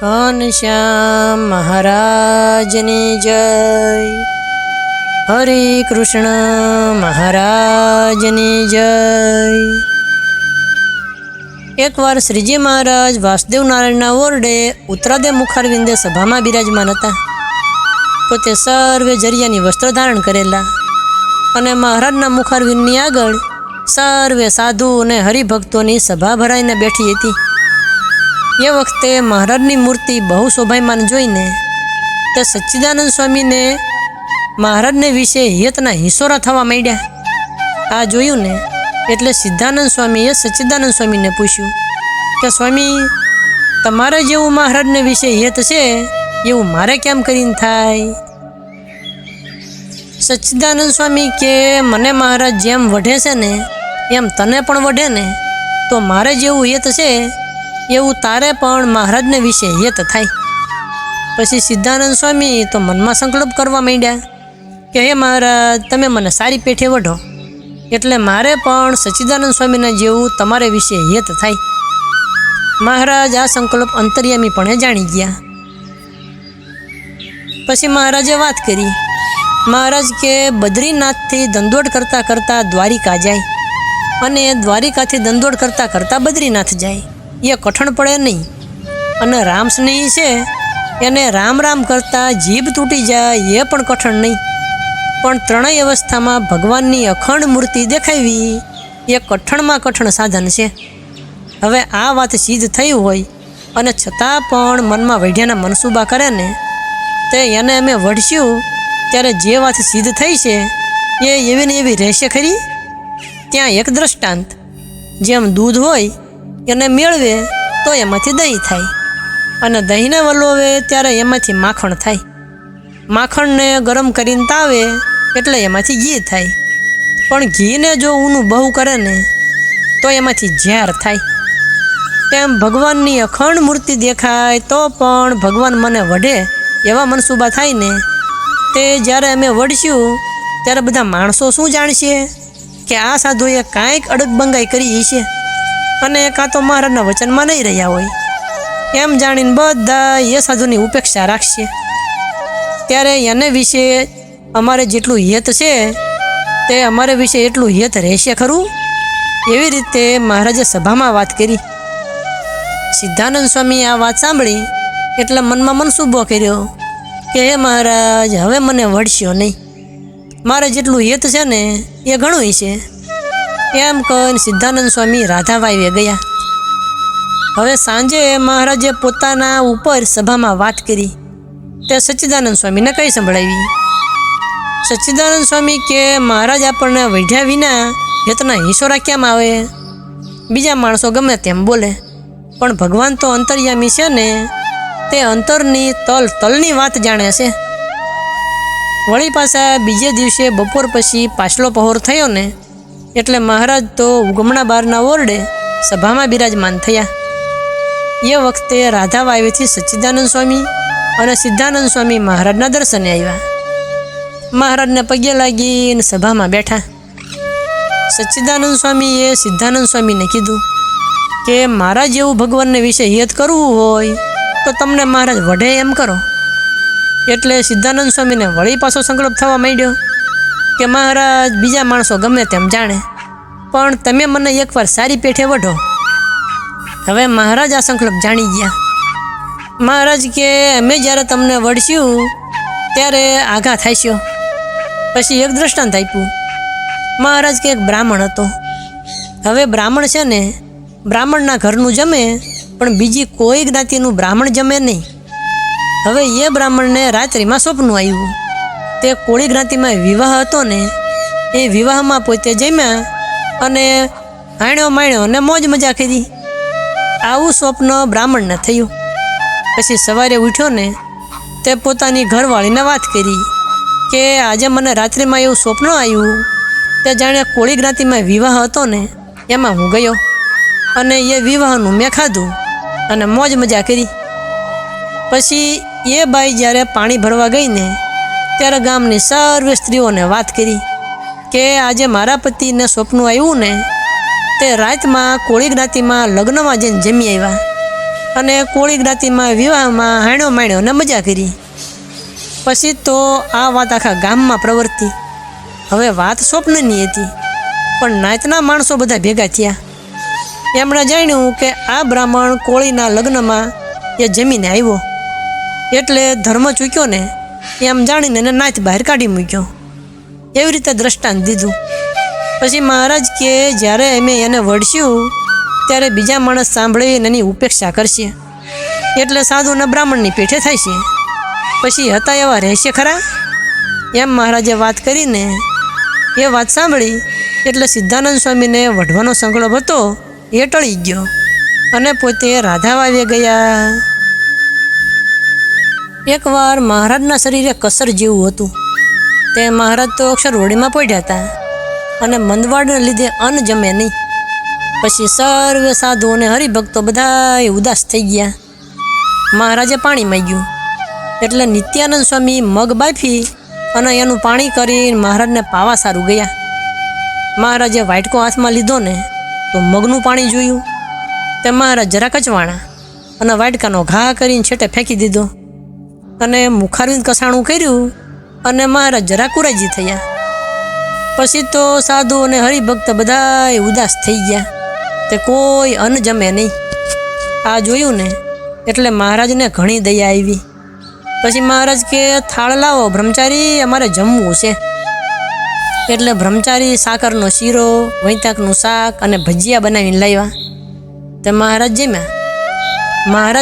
ઘનશ્યામ મહારાજની જય। હરે કૃષ્ણ મહારાજની જય। એકવાર શ્રીજી મહારાજ વાસુદેવ નારાયણના ઓરડે ઉત્તરાદે મુખારવિંદે સભામાં બિરાજમાન હતા। પોતે સર્વે જરિયાની વસ્ત્ર ધારણ કરેલા અને મહારાજના મુખારવિંદની આગળ સર્વે સાધુ અને હરિભક્તોની સભા ભરાઈને બેઠી હતી। એ વખતે મહારાજની મૂર્તિ બહુ શોભાયમાન જોઈને તે સચ્ચિદાનંદ સ્વામીને મહારાજને વિશે હેતના હિંસોરા થવા માંડ્યા। આ જોયું ને એટલે સિદ્ધાનંદ સ્વામીએ સચ્ચિદાનંદ સ્વામીને પૂછ્યું કે સ્વામી, તમારે જેવું મહારાજને વિશે હેત છે એવું મારે કેમ કરીને થાય? સચ્ચિદાનંદ સ્વામી કે મને મહારાજ જેમ વઢે છે ને એમ તને પણ વઢે ને, તો મારે જેવું હેત છે એવું તારે પણ મહારાજને વિશે હેત થાય। પછી સિદ્ધાનંદ સ્વામી તો મનમાં સંકલ્પ કરવા માંડ્યા કે હે મહારાજ, તમે મને સારી પેઠે વઢો એટલે મારે પણ સચ્ચિદાનંદ સ્વામીના જેવું તમારે વિશે હેત થાય। મહારાજ આ સંકલ્પ અંતર્યામીપણે જાણી ગયા। પછી મહારાજે વાત કરી। મહારાજ કે બદ્રીનાથથી દંડોડ કરતાં કરતાં દ્વારિકા જાય અને દ્વારિકાથી દંડોડ કરતાં કરતાં બદ્રીનાથ જાય, એ કઠણ પડે નહીં। અને રામ સ્નેહી છે એને રામ રામ કરતાં જીભ તૂટી જાય એ પણ કઠણ નહીં। પણ ત્રણેય અવસ્થામાં ભગવાનની અખંડ મૂર્તિ દેખાવી એ કઠણમાં કઠણ સાધન છે। હવે આ વાત સિદ્ધ થઈ હોય અને છતાં પણ મનમાં વઢ્યાના મનસૂબા કરે ને તે એને અમે વઢશું ત્યારે જે વાત સિદ્ધ થઈ છે એ એવી ને એવી રહેશે ખરી? ત્યાં એક દ્રષ્ટાંત, જેમ દૂધ હોય એને મેળવે તો એમાંથી દહીં થાય અને દહીંને વલોવે ત્યારે એમાંથી માખણ થાય। માખણને ગરમ કરીને તાવે એટલે એમાંથી ઘી થાય, પણ ઘીને જો ઊનું બહુ કરે ને તો એમાંથી ઝેર થાય। તેમ ભગવાનની અખંડ મૂર્તિ દેખાય તો પણ ભગવાન મને વઢે એવા મનસૂબા થાય ને તે જ્યારે અમે વઢશું ત્યારે બધા માણસો શું જાણશે કે આ સાધુએ કાંઈક અડગબંગાઈ કરી છે અને કાં તો મહારાજના વચનમાં નહીં રહ્યા હોય, એમ જાણીને બધા એ સાધુની ઉપેક્ષા રાખશે। ત્યારે એને વિશે અમારે જેટલું હેત છે તે અમારે વિશે એટલું હેત રહેશે ખરું? એવી રીતે મહારાજે સભામાં વાત કરી। સિદ્ધાનંદ સ્વામીએ આ વાત સાંભળી એટલે મનમાં મનસૂબો કર્યો કે હે મહારાજ, હવે મને વઢશો નહીં, મારે જેટલું હેત છે ને એ ઘણું છે। એમ કહીને સિદ્ધાનંદ સ્વામી રાધાવાઈએ ગયા। હવે સાંજે મહારાજે પોતાના ઉપર સભામાં વાત કરી તે સચ્ચિદાનંદ સ્વામીને કઈ સંભળાવી। સચ્ચિદાનંદ સ્વામી કે મહારાજ આપણને વઢ્યા વિના હેતના હિંસોરા કેમ આવે? બીજા માણસો ગમે તેમ બોલે પણ ભગવાન તો અંતર્યામી છે ને, તે અંતરની તલની વાત જાણે છે। વળી પાછા બીજે દિવસે બપોર પછી પાછલો પહોર થયો ને એટલે મહારાજ તો ઉગમણા બારના ઓરડે સભામાં બિરાજમાન થયા। એ વખતે રાધાવાઈથી સચ્ચિદાનંદ સ્વામી અને સિદ્ધાનંદ સ્વામી મહારાજના દર્શને આવ્યા। મહારાજને પગે લાગીને સભામાં બેઠા। સચ્ચિદાનંદ સ્વામીએ સિદ્ધાનંદ સ્વામીને કીધું કે મારા જેવું ભગવાનને વિશે હેત કરવું હોય તો તમને મહારાજ વઢે એમ કરો। એટલે સિદ્ધાનંદ સ્વામીને વળી પાછો સંકલ્પ થવા માંડ્યો કે મહારાજ, બીજા માણસો ગમે તેમ જાણે પણ તમે મને એકવાર સારી પેઠે વઢો। હવે મહારાજ આ સંકલ્પ જાણી ગયા। મહારાજ કે અમે જ્યારે તમને વઢશું ત્યારે આઘા થાશો। પછી એક દ્રષ્ટાંત આપ્યું। મહારાજ કે એક બ્રાહ્મણ હતો। હવે બ્રાહ્મણ છે ને બ્રાહ્મણના ઘરનું જમે પણ બીજી કોઈ જ્ઞાતિનું બ્રાહ્મણ જમે નહીં। હવે એ બ્રાહ્મણને રાત્રિમાં સ્વપ્ન આવ્યું, તે કોળી જ્ઞાતિમાં વિવાહ હતો ને એ વિવાહમાં પોતે જમ્યા અને હાણ્યો માણ્યો અને મોજ મજા કરી। આવું સ્વપ્ન બ્રાહ્મણને થયું। પછી સવારે ઉઠ્યો ને તે પોતાની ઘરવાળીને વાત કરી કે આજે મને રાત્રિમાં એવું સ્વપ્ન આવ્યું, તે જાણે કોળી જ્ઞાતિમાં વિવાહ હતો ને એમાં હું ગયો અને એ વિવાહનું મેં ખાધું અને મોજ મજા કરી। પછી એ બાઈ જ્યારે પાણી ભરવા ગઈ ને ત્યારે ગામની સર્વે સ્ત્રીઓને વાત કરી કે આજે મારા પતિને સ્વપ્ન આવ્યું ને તે રાતમાં કોળી જ્ઞાતિમાં લગ્નમાં જઈને જમી આવ્યા અને કોળી જ્ઞાતિમાં વિવાહમાં હાણ્યો માણ્યો અને મજા કરી. પછી તો આ વાત આખા ગામમાં પ્રવર્તી. હવે વાત સ્વપ્નની હતી, પણ નાતના માણસો બધા ભેગા થયા. એમણે જાણ્યું કે આ બ્રાહ્મણ કોળીના લગ્નમાં એ જમીને આવ્યો, એટલે ધર્મ ચૂક્યો ને એમ જાણીને એને નાત બહાર કાઢી મૂક્યો. એવી રીતે દ્રષ્ટાંત દીધું. પછી મહારાજ કે જ્યારે અમે એને વળશ્યું ત્યારે બીજા માણસ સાંભળીને એની ઉપેક્ષા કરશે, એટલે સાધુના બ્રાહ્મણની પેઠે થાય છે. પછી હતા એવા રહેશે ખરા? એમ મહારાજે વાત કરીને એ વાત સાંભળી એટલે સિદ્ધાનંદ સ્વામીને વઢવાનો સંકલ્પ હતો એ ટળી ગયો અને પોતે રાધા વાવે ગયા. એકવાર મહારાજના શરીરે કસર જેવું હતું. તે મહારાજ તો અક્ષરવડીમાં પડ્યા હતા અને મંદવાડને લીધે અન્ન જમે નહીં. પછી સર્વે સાધુ અને હરિભક્તો બધા ઉદાસ થઈ ગયા. મહારાજે પાણી માંગ્યું એટલે નિત્યાનંદ સ્વામી મગ બાફી અને એનું પાણી કરીને મહારાજને પાવા સારું ગયા. મહારાજે વાટકો હાથમાં લીધો ને તો મગનું પાણી જોયું. તે મહારાજ જરા કચવાણા અને વાટકાનો ઘા કરીને છેટે ફેંકી દીધો અને મુખારવીને કસાણું કર્યું અને મહારાજ જરા કુરાજી થયા. પછી તો સાધુ અને હરિભક્ત બધા ઉદાસ થઈ ગયા. તે કોઈ અન્ન જમે નહીં. આ જોયું ને એટલે મહારાજને ઘણી દયા આવી. પછી મહારાજ કે થાળ લાવો બ્રહ્મચારી, અમારે જમવું છે. એટલે બ્રહ્મચારી સાકરનો શીરો, વૈતાકનું શાક અને ભજીયા બનાવીને લાવ્યા. તે મહારાજ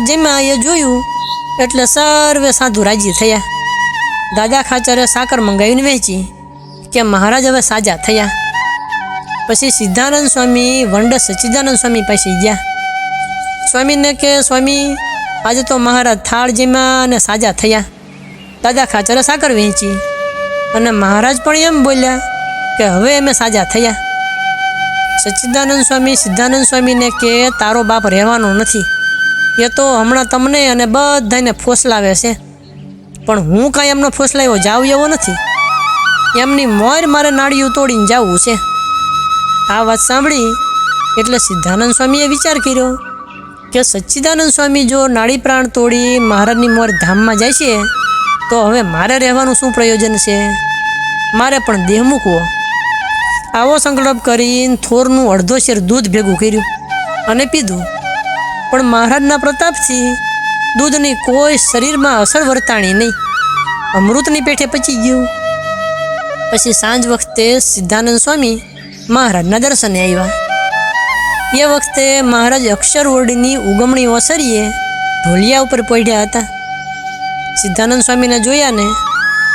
જમ્યા એ જોયું એટલે સર્વે સાધુ રાજી થયા. દાદા ખાચરે સાકર મંગાવીને વહેંચી કે મહારાજ હવે સાજા થયા. પછી સિદ્ધાનંદ સ્વામી વંડ સચ્ચિદાનંદ સ્વામી પાસે ગયા. સ્વામીને કે સ્વામી, આજે તો મહારાજ થાળ જમ્યા અને સાજા થયા. દાદા ખાચરે સાકર વહેંચી અને મહારાજ પણ એમ બોલ્યા કે હવે અમે સાજા થયા. સચ્ચિદાનંદ સ્વામી સિદ્ધાનંદ સ્વામીને કે તારો બાપ રહેવાનો નથી, એ તો હમણાં તમને અને બધાને ફોસલાવે છે, પણ હું કાંઈ એમનો ફોસલાવ્યો જાવ એવો નથી. એમની મોર મારે નાળિયું તોડીને જવું છે. આ વાત સાંભળી એટલે સિદ્ધાનંદ સ્વામીએ વિચાર કર્યો કે સચ્ચિદાનંદ સ્વામી જો નાળી પ્રાણ તોડી મહારાજની મોર ધામમાં જાય છે તો હવે મારે રહેવાનું શું પ્રયોજન છે? મારે પણ દેહ મૂકવો. આવો સંકલ્પ કરીને થોરનું અડધો શેર દૂધ ભેગું કર્યું અને પીધું. પણ મહારાજના પ્રતાપથી દૂધની કોઈ શરીરમાં અસર વર્તાણી નહીં. અમૃતની પેઠે પચી ગયું. પછી સાંજ વખતે સિદ્ધાનંદ સ્વામી મહારાજના દર્શને આવ્યા. એ વખતે મહારાજ અક્ષરવડીની ઉગમણી ઓસરીએ ઢોલિયા ઉપર પડ્યા હતા. સિદ્ધાનંદ સ્વામીને જોયા ને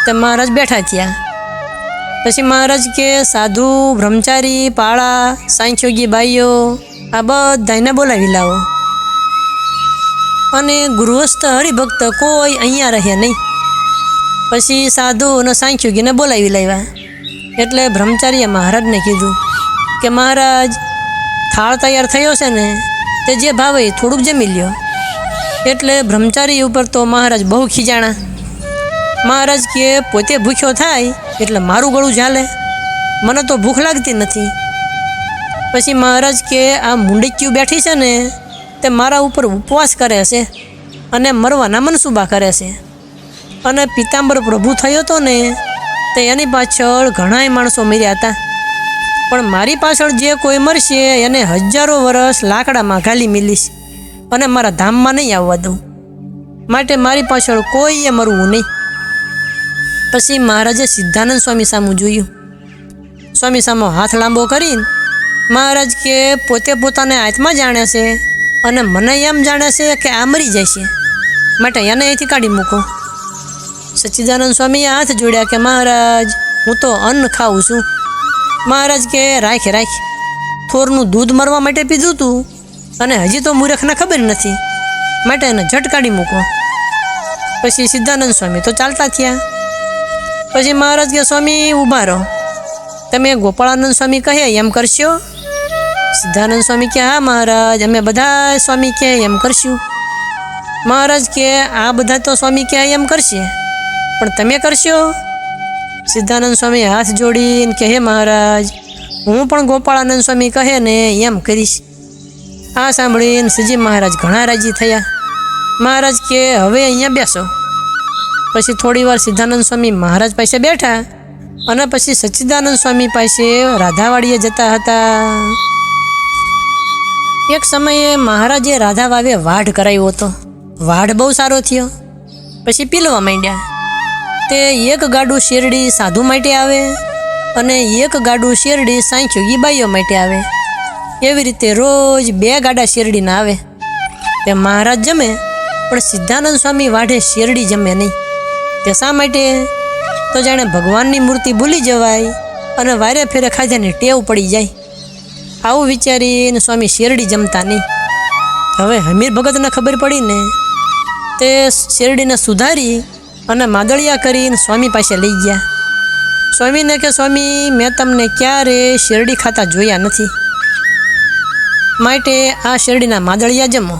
તે મહારાજ બેઠા થયા. પછી મહારાજ કે સાધુ, બ્રહ્મચારી, પાળા, સાંખ્યોગી બાઈઓ આ બધાને બોલાવી લાવો. અને ગૃહસ્થ હરિભક્ત કોઈ અહીંયા રહે નહીં. પછી સાધુ અને સાંખ્યોગીને બોલાવી લાવ્યા. એટલે બ્રહ્મચારીએ મહારાજને કીધું કે મહારાજ, થાળ તૈયાર થયો છે ને, તે જે ભાવે થોડુંક જમી લ્યો. એટલે બ્રહ્મચારી ઉપર તો મહારાજ બહુ ખીજાણા. મહારાજ કે પોતે ભૂખ્યો થાય એટલે મારું ગળું ઝાલે, મને તો ભૂખ લાગતી નથી. પછી મહારાજ કે આ મુંડકીયું બેઠી છે ને તે મારા ઉપર ઉપવાસ કરે છે અને મરવાના મનસૂબા કરે છે. અને પિતાંબર પ્રભુ થયો હતો ને તે એની પાછળ ઘણાય માણસો મર્યા હતા, પણ મારી પાછળ જે કોઈ મરશે એને હજારો વર્ષ લાકડામાં ઘાલી મિલીશ અને મારા ધામમાં નહીં આવવા દઉં. માટે મારી પાછળ કોઈએ મરવું નહીં. પછી મહારાજે સિદ્ધાનંદ સ્વામી સામું જોયું. સ્વામી સામો હાથ લાંબો કરીને મહારાજ કે પોતે પોતાને હાથમાં જાણે છે અને મને એમ જાણે છે કે આ મરી જાય છે, માટે એને અહીંથી કાઢી મૂકો. સચ્ચિદાનંદ સ્વામીએ હાથ જોડ્યા કે મહારાજ, હું તો અન્ન ખાઉં છું. મહારાજ કે રાખ, થોરનું દૂધ મરવા માટે પીધું તું અને હજી તો મૂર્ખને ખબર નથી, માટે એને ઝટ કાઢી મૂકો. પછી સિદ્ધાનંદ સ્વામી તો ચાલતા થયા. પછી મહારાજ કે સ્વામી ઊભા રહો, તમે ગોપાળાનંદ સ્વામી કહે એમ કરશો? સિદ્ધાનંદ સ્વામી કે હા મહારાજ, અમે બધા સ્વામી કહે એમ કરશું. મહારાજ કે આ બધા તો સ્વામી કહે એમ કરશે, પણ તમે કરશો? સિદ્ધાનંદ સ્વામી હાથ જોડીને કહે મહારાજ, હું પણ ગોપાળાનંદ સ્વામી કહે ને એમ કરીશ. આ સાંભળીને શ્રીજી મહારાજ ઘણા રાજી થયા. મહારાજ કે હવે અહીંયા બેસો. પછી થોડી વાર સિદ્ધાનંદ સ્વામી મહારાજ પાસે બેઠા અને પછી સચ્ચિદાનંદ સ્વામી પાસે રાધાવાડીએ જતા હતા. એક સમયે મહારાજે રાધા વાવે વાઢ કરાવ્યો હતો. વાઢ બહુ સારો થયો. પછી પીલવા માંડ્યા. તે એક ગાડું શેરડી સાધુ માટે આવે અને એક ગાડું શેરડી સાંખ્યોગી બાઈઓ માટે આવે. એવી રીતે રોજ 2 ગાડા શેરડીના આવે. તે મહારાજ જમે પણ સિદ્ધાનંદ સ્વામી વાઢે શેરડી જમે નહીં. તે શા માટે? તો જાણે ભગવાનની મૂર્તિ ભૂલી જવાય અને વારે ફેરે ખાધ્યાની ટેવ પડી જાય. આવું વિચારીને સ્વામી શેરડી જમતા નહીં. હવે હમીર ભગતને ખબર પડીને તે શેરડીને સુધારી અને માદળિયા કરીને સ્વામી પાસે લઈ ગયા. સ્વામીને કે સ્વામી, મેં તમને ક્યારે શેરડી ખાતા જોયા નથી, માટે આ શેરડીના માદળિયા જમો.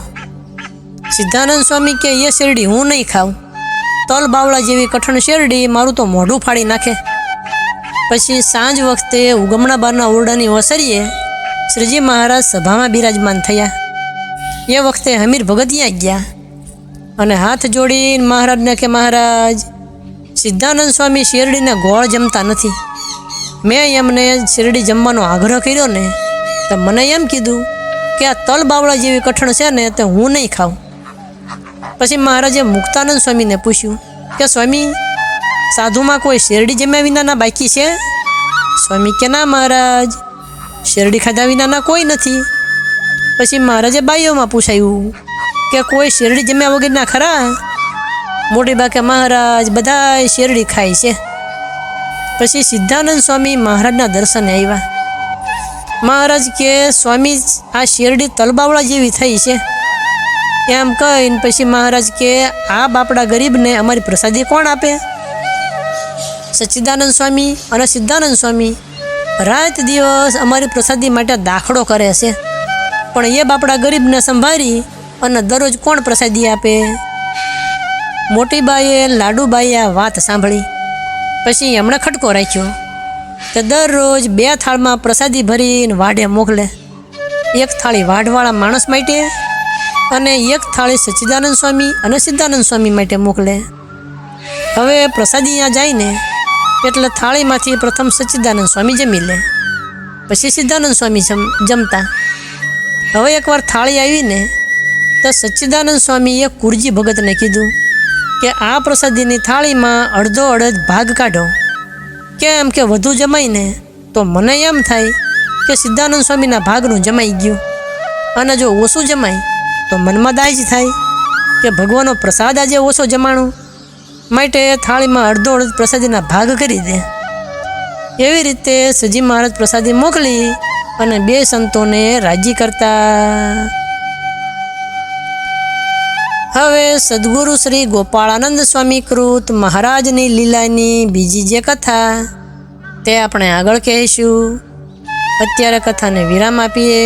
સિદ્ધાનંદ સ્વામી કે એ શેરડી હું નહીં ખાઉં. તલ બાવળા જેવી કઠણ શેરડી મારું તો મોઢું ફાડી નાખે. પછી સાંજ વખતે ઉગમણા બારના ઓરડાની ઓસરીએ શ્રીજી મહારાજ સભામાં બિરાજમાન થયા. એ વખતે હમીર ભગત ત્યાં ગયા અને હાથ જોડીને મહારાજને કે મહારાજ, સિદ્ધાનંદ સ્વામી શેરડીને ગોળ જમતા નથી. મેં એમને શેરડી જમવાનો આગ્રહ કર્યો ને તો મને એમ કીધું કે આ તલ બાવળા જેવી કઠણ છે ને તો હું નહીં ખાઉં. પછી મહારાજે મુક્તાનંદ સ્વામીને પૂછ્યું કે સ્વામી, સાધુમાં કોઈ શેરડી જમ્યા વિનાના બાકી છે? સ્વામી કે ના મહારાજ, શેરડી ખાધા વિનાના કોઈ નથી. પછી મહારાજે બાઈઓમાં પૂછાયું કે કોઈ શેરડી જમ્યા વગરના ખરા? મોટી બા કે મહારાજ બધાય શેરડી ખાય છે. પછી સિદ્ધાનંદ સ્વામી મહારાજના દર્શને આવ્યા. મહારાજ કે સ્વામી, આ શેરડી તલબાવળા જેવી થઈ છે. એમ કહીને પછી મહારાજ કે આ બાપડા ગરીબને અમારી પ્રસાદી કોણ આપે? સચ્ચિદાનંદ સ્વામી અને સિદ્ધાનંદ સ્વામી રાત દિવસ અમારી પ્રસાદી માટે દાખલો કરે છે, પણ એ બાપડા ગરીબને સંભાળી અને દરરોજ કોણ પ્રસાદી આપે? મોટી બાઈએ લાડુબાઈએ આ વાત સાંભળી. પછી એમણે ખટકો રાખ્યો કે દરરોજ 2 થાળમાં પ્રસાદી ભરીને વાઢે મોકલે. 1 થાળી વાઢવાળા માણસ માટે અને 1 થાળી સચ્ચિદાનંદ સ્વામી અને સિદ્ધાનંદ સ્વામી માટે મોકલે. હવે પ્રસાદી ત્યાં જાય ને એટલે થાળીમાંથી પ્રથમ સચ્ચિદાનંદ સ્વામી જમી લે, પછી સિદ્ધાનંદ સ્વામી જમતા. હવે એકવાર થાળી આવીને તો સચ્ચિદાનંદ સ્વામીએ કુરજી ભગતને કીધું કે આ પ્રસાદીની થાળીમાં અડધો અડધ ભાગ કાઢો. કેમ કે વધુ જમાઈને તો મને એમ થાય કે સિદ્ધાનંદ સ્વામીના ભાગનું જમાઈ ગયું, અને જો ઓછું જમાય તો મનમાં દાજ થાય કે ભગવાનનો પ્રસાદ આજે ઓછો જમાણો, માટે થાળીમાં અડધો અડધ પ્રસાદીના ભાગ કરી દે. એવી રીતે શ્રીજી મહારાજ પ્રસાદી મોકલી અને 2 સંતોને રાજી કરતા. હવે સદગુરુ શ્રી ગોપાળાનંદ સ્વામી કૃત મહારાજની લીલાની બીજી જે કથા તે આપણે આગળ કહીશું. અત્યારે કથાને વિરામ આપીએ.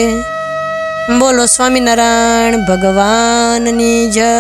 બોલો સ્વામિનારાયણ ભગવાનની જય.